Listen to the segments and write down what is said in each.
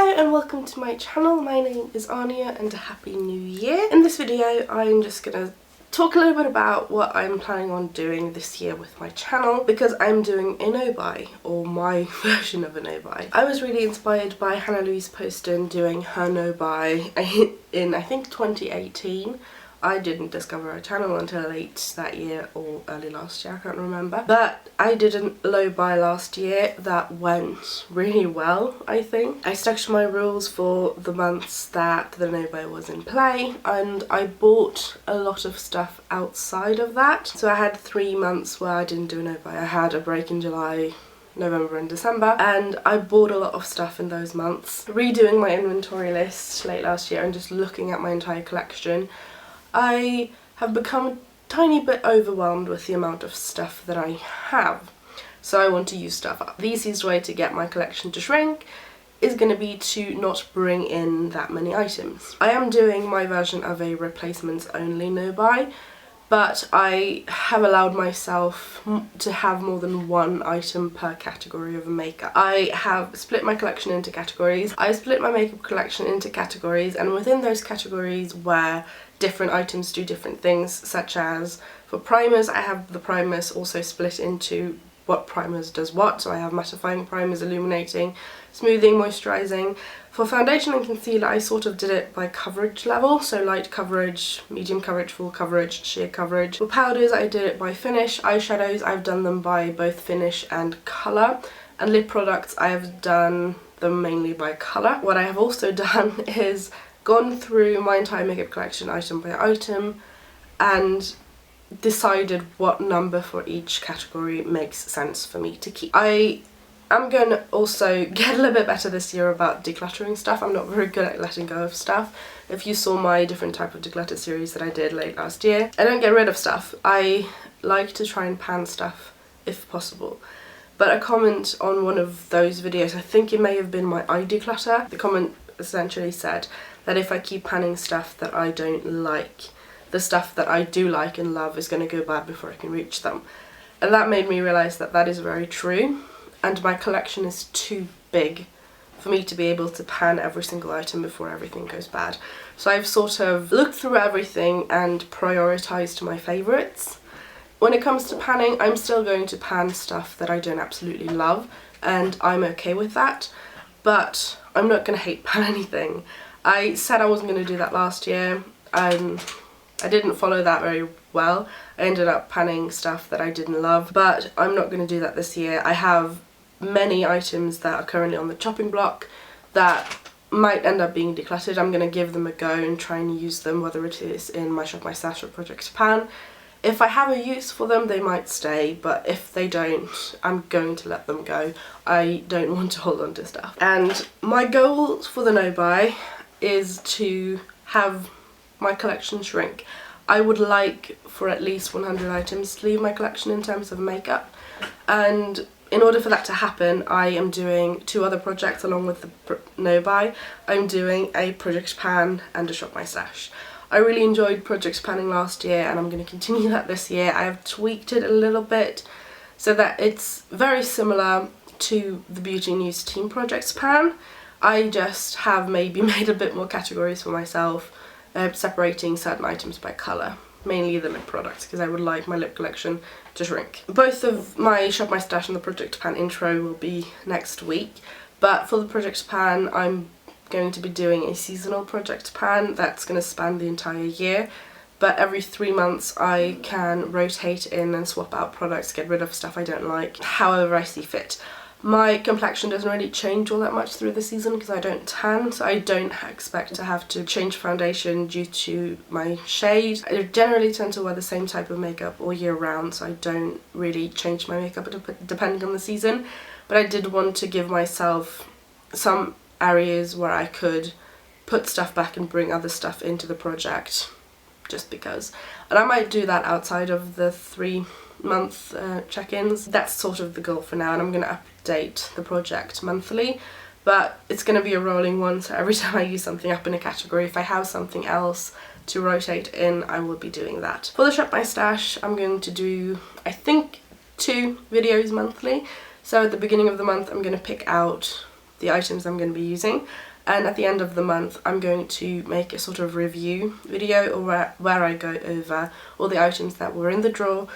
Hello and welcome to my channel. My name is Anya and a happy new year. In this video I'm just gonna talk a little bit about what I'm planning on doing this year with my channel, because I'm doing a no-buy, or my version of a no-buy. I was really inspired by Hannah Louise Poston doing her no-buy in I think 2018. I didn't discover her channel until late that year or early last year, I can't remember. But I did a low buy last year that went really well, I think. I stuck to my rules for the months that the no buy was in play, and I bought a lot of stuff outside of that. So I had 3 months where I didn't do a no buy. I had a break in July, November and December, and I bought a lot of stuff in those months. Redoing my inventory list late last year and just looking at my entire collection, I have become a tiny bit overwhelmed with the amount of stuff that I have. So I want to use stuff up. The easiest way to get my collection to shrink is going to be to not bring in that many items. I am doing my version of a replacements only no buy, but I have allowed myself to have more than one item per category of makeup. I have split my collection into categories. I split my makeup collection into categories, and within those categories where different items do different things, such as for primers, I have the primers also split into what primers does what. So I have mattifying primers, illuminating, smoothing, moisturising. For foundation and concealer, I sort of did it by coverage level, so light coverage, medium coverage, full coverage, sheer coverage. For powders, I did it by finish. Eyeshadows, I've done them by both finish and colour. And lip products, I have done them mainly by colour. What I have also done is gone through my entire makeup collection item by item and decided what number for each category makes sense for me to keep. I am going to also get a little bit better this year about decluttering stuff. I'm not very good at letting go of stuff. If you saw my different type of declutter series that I did late last year, I don't get rid of stuff. I like to try and pan stuff if possible. But a comment on one of those videos, I think it may have been my eye declutter, the comment essentially said that if I keep panning stuff that I don't like, the stuff that I do like and love is going to go bad before I can reach them. And that made me realise that that is very true, and my collection is too big for me to be able to pan every single item before everything goes bad. So I've sort of looked through everything and prioritised my favourites. When it comes to panning, I'm still going to pan stuff that I don't absolutely love, and I'm okay with that, but I'm not going to hate pan anything. I said I wasn't going to do that last year. I didn't follow that very well. I ended up panning stuff that I didn't love, but I'm not going to do that this year. I have many items that are currently on the chopping block that might end up being decluttered. I'm going to give them a go and try and use them, whether it is in my Shop My Stash or Project Pan. If I have a use for them, they might stay, but if they don't, I'm going to let them go. I don't want to hold on to stuff. And my goal for the no-buy is to have my collection shrink. I would like for at least 100 items to leave my collection in terms of makeup, and in order for that to happen, I am doing 2 other projects along with the no-buy. I'm doing a Project Pan and a Shop My Stash. I really enjoyed Project Panning last year, and I'm going to continue that this year. I have tweaked it a little bit so that it's very similar to the Beauty News Team Projects Pan. I just have maybe made a bit more categories for myself, separating certain items by colour, mainly the lip products, because I would like my lip collection to shrink. Both of my Shop My Stash and the Project Pan intro will be next week, but for the Project Pan I'm going to be doing a seasonal Project Pan that's going to span the entire year, but every 3 months I can rotate in and swap out products, get rid of stuff I don't like, however I see fit. My complexion doesn't really change all that much through the season because I don't tan, so I don't expect to have to change foundation due to my shade. I generally tend to wear the same type of makeup all year round, so I don't really change my makeup depending on the season, but I did want to give myself some areas where I could put stuff back and bring other stuff into the project, just because. And I might do that outside of the 3-month check-ins. That's sort of the goal for now, and I'm going to update the project monthly, but it's going to be a rolling one, so every time I use something up in a category, if I have something else to rotate in, I will be doing that. For the Shop My Stash, I'm going to do, I think, 2 videos monthly. So at the beginning of the month I'm going to pick out the items I'm going to be using, and at the end of the month I'm going to make a sort of review video or where I go over all the items that were in the drawer.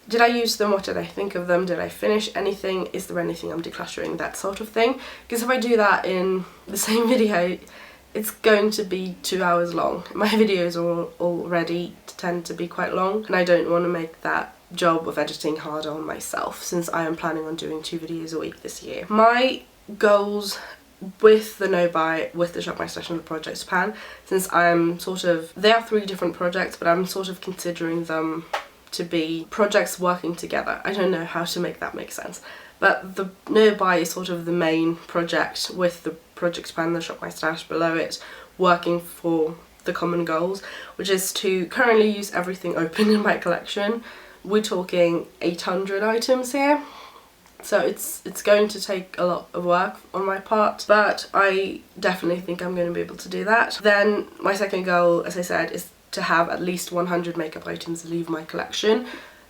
Did I use them? What did I think of them? Did I finish anything? Is there anything I'm decluttering? That sort of thing. Because if I do that in the same video, it's going to be 2 hours long. My videos already tend to be quite long, and I don't want to make that job of editing harder on myself, since I am planning on doing 2 videos a week this year. My goals with the no buy, with the Shop My Stash and the projects plan, since I'm sort of, they are 3 different projects, but I'm sort of considering them to be projects working together. I don't know how to make that make sense, but the no buy is sort of the main project, with the project plan, the Shop My Stash below it, working for the common goals, which is to currently use everything open in my collection. We're talking 800 items here, so it's going to take a lot of work on my part, but I definitely think I'm going to be able to do that. Then my second goal, as I said, is to have at least 100 makeup items leave my collection.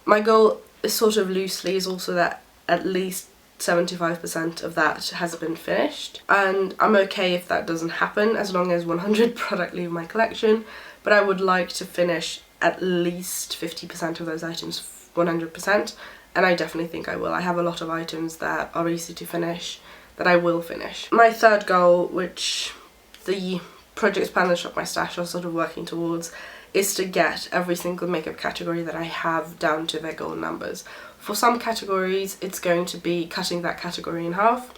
My goal is sort of loosely is also that at least 75% of that has been finished, and I'm okay if that doesn't happen as long as 100 product leave my collection, but I would like to finish at least 50% of those items 100%, and I definitely think I will. I have a lot of items that are easy to finish that I will finish. My third goal, which the project plan and Shop My Stash are sort of working towards, is to get every single makeup category that I have down to their goal numbers. For some categories it's going to be cutting that category in half.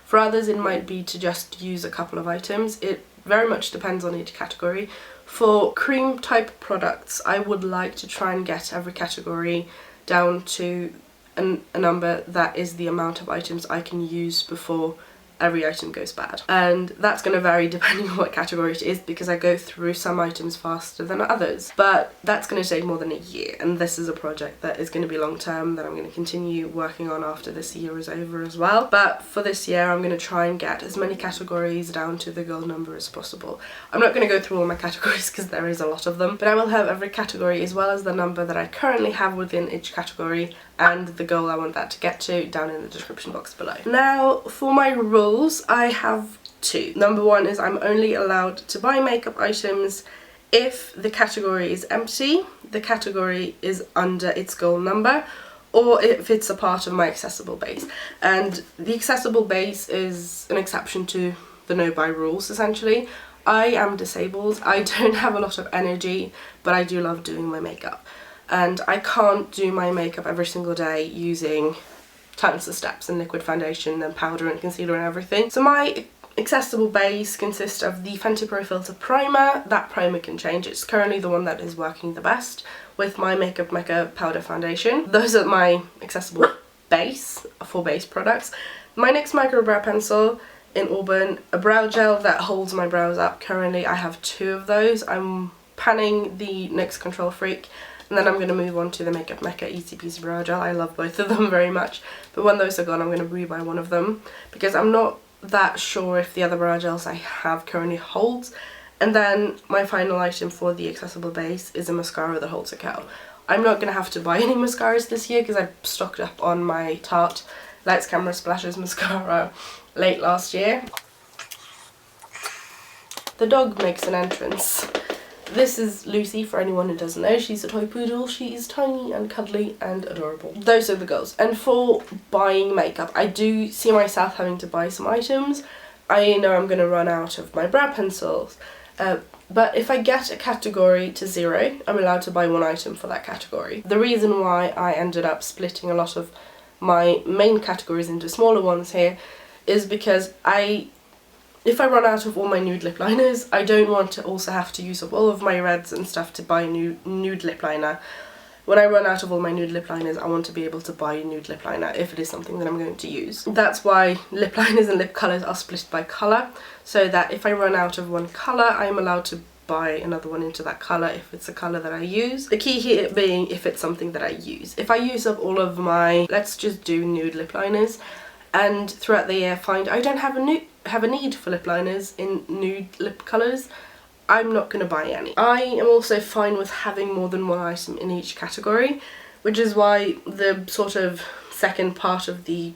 For others it might be to just use a couple of items. It very much depends on each category. For cream type products I would like to try and get every category down to a number that is the amount of items I can use before every item goes bad, and that's going to vary depending on what category it is, because I go through some items faster than others, but that's going to take more than a year, and this is a project that is going to be long term that I'm going to continue working on after this year is over as well. But for this year I'm going to try and get as many categories down to the goal number as possible. I'm not going to go through all my categories because there is a lot of them, but I will have every category as well as the number that I currently have within each category and the goal I want that to get to down in the description box below. Now for my rules, I have 2. Number 1 is I'm only allowed to buy makeup items if the category is empty, the category is under its goal number, or if it's a part of my accessible base. And the accessible base is an exception to the no buy rules essentially. I am disabled, I don't have a lot of energy, but I do love doing my makeup. And I can't do my makeup every single day using tons of steps and liquid foundation and powder and concealer and everything. So my accessible base consists of the Fenty Pro Filter Primer. That primer can change. It's currently the one that is working the best, with my Makeup Mekka powder foundation. Those are my accessible base for base products. My NYX Micro Brow Pencil in Auburn, a brow gel that holds my brows up. Currently I have 2 of those. I'm panning the NYX Control Freak, and then I'm going to move on to the Makeup Mekka Easy Peasy Brow Gel. I love both of them very much, but when those are gone I'm going to rebuy one of them because I'm not that sure if the other brow gels I have currently holds. And then my final item for the accessible base is a mascara that holds a curl. I'm not going to have to buy any mascaras this year because I stocked up on my Tarte Lights Camera Splashes mascara late last year. The dog makes an entrance. This is Lucy, for anyone who doesn't know. She's a toy poodle. She is tiny and cuddly and adorable. Those are the goals. And for buying makeup, I do see myself having to buy some items. I know I'm going to run out of my brow pencils, but if I get a category to 0, I'm allowed to buy 1 item for that category. The reason why I ended up splitting a lot of my main categories into smaller ones here is because if I run out of all my nude lip liners, I don't want to also have to use up all of my reds and stuff to buy a nude lip liner. When I run out of all my nude lip liners, I want to be able to buy a nude lip liner if it is something that I'm going to use. That's why lip liners and lip colours are split by colour, so that if I run out of one colour, I'm allowed to buy another one into that colour if it's a colour that I use. The key here being if it's something that I use. If I use up all of my, let's just do nude lip liners, and throughout the year find I don't have a need for lip liners in nude lip colours, I'm not going to buy any. I am also fine with having more than 1 item in each category, which is why the sort of second part of the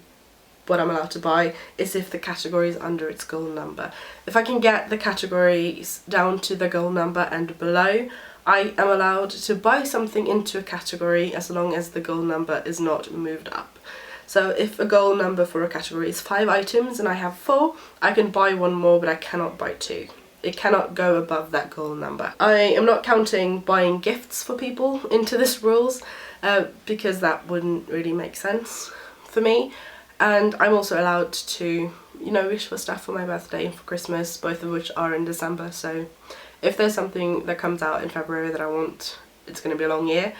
what I'm allowed to buy is if the category is under its goal number. If I can get the categories down to the goal number and below, I am allowed to buy something into a category as long as the goal number is not moved up. So if a goal number for a category is 5 items and I have 4, I can buy 1 more, but I cannot buy 2. It cannot go above that goal number. I am not counting buying gifts for people into this rules because that wouldn't really make sense for me. And I'm also allowed to, you know, wish for stuff for my birthday and for Christmas, both of which are in December. So if there's something that comes out in February that I want, it's going to be a long year.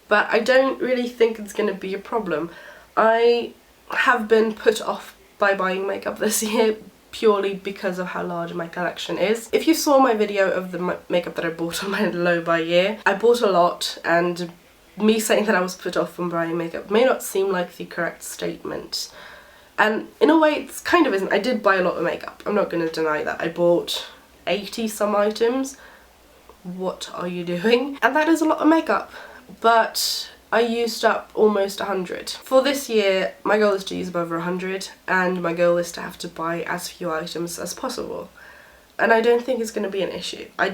But I don't really think it's going to be a problem. I have been put off by buying makeup this year purely because of how large my collection is. If you saw my video of the makeup that I bought on my low buy year, I bought a lot, and me saying that I was put off from buying makeup may not seem like the correct statement. And in a way it's kind of isn't. I did buy a lot of makeup, I'm not going to deny that. I bought 80 some items. What are you doing? And that is a lot of makeup, but I used up almost 100. For this year, my goal is to use above 100, and my goal is to have to buy as few items as possible. And I don't think it's going to be an issue. I'm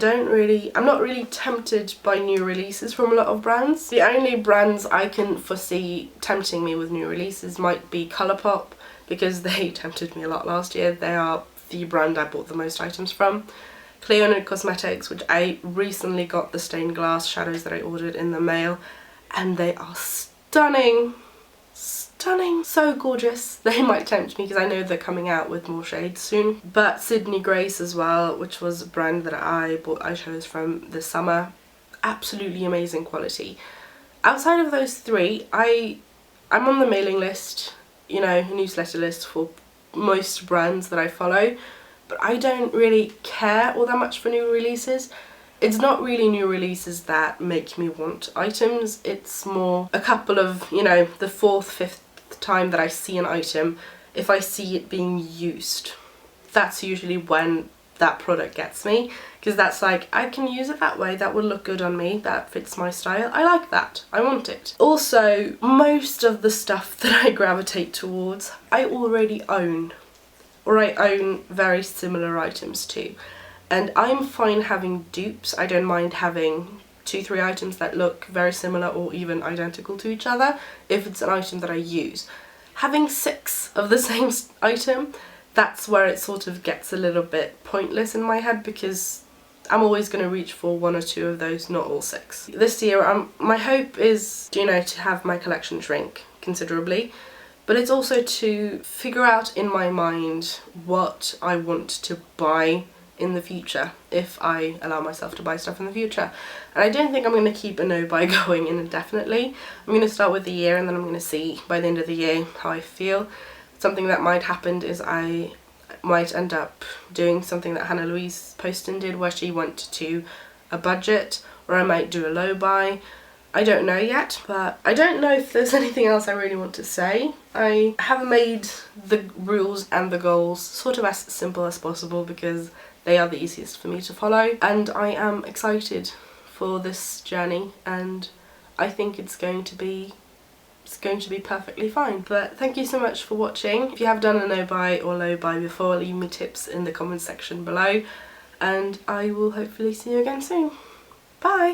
not really tempted by new releases from a lot of brands. The only brands I can foresee tempting me with new releases might be Colourpop, because they tempted me a lot last year. They are the brand I bought the most items from. Clear Cosmetics, which I recently got the stained glass shadows that I ordered in the mail, and they are stunning. Stunning, so gorgeous. They might tempt me because I know they're coming out with more shades soon. But Sydney Grace as well, which was a brand that I bought eyeshadows from this summer, absolutely amazing quality. Outside of those 3, I'm on the mailing list, you know, newsletter list for most brands that I follow, but I don't really care all that much for new releases. It's not really new releases that make me want items, it's more a couple of, you know, the 4th, 5th time that I see an item, if I see it being used, that's usually when that product gets me, because that's like, I can use it that way, that would look good on me, that fits my style, I like that, I want it. Also, most of the stuff that I gravitate towards, I already own, or I own very similar items to. And I'm fine having dupes. I don't mind having 2-3 items that look very similar or even identical to each other if it's an item that I use. Having 6 of the same item, that's where it sort of gets a little bit pointless in my head, because I'm always going to reach for 1 or 2 of those, not all 6. This year, my hope is, you know, to have my collection shrink considerably, but it's also to figure out in my mind what I want to buy in the future, if I allow myself to buy stuff in the future. And I don't think I'm going to keep a no buy going indefinitely. I'm going to start with the year, and then I'm going to see by the end of the year how I feel. Something that might happen is I might end up doing something that Hannah Louise Poston did, where she went to a budget, or I might do a low buy. I don't know yet, but I don't know if there's anything else I really want to say. I have made the rules and the goals sort of as simple as possible because they are the easiest for me to follow, and I am excited for this journey, and I think it's going to be perfectly fine. But thank you so much for watching. If you have done a no buy or low buy before, leave me tips in the comment section below, and I will hopefully see you again soon. Bye!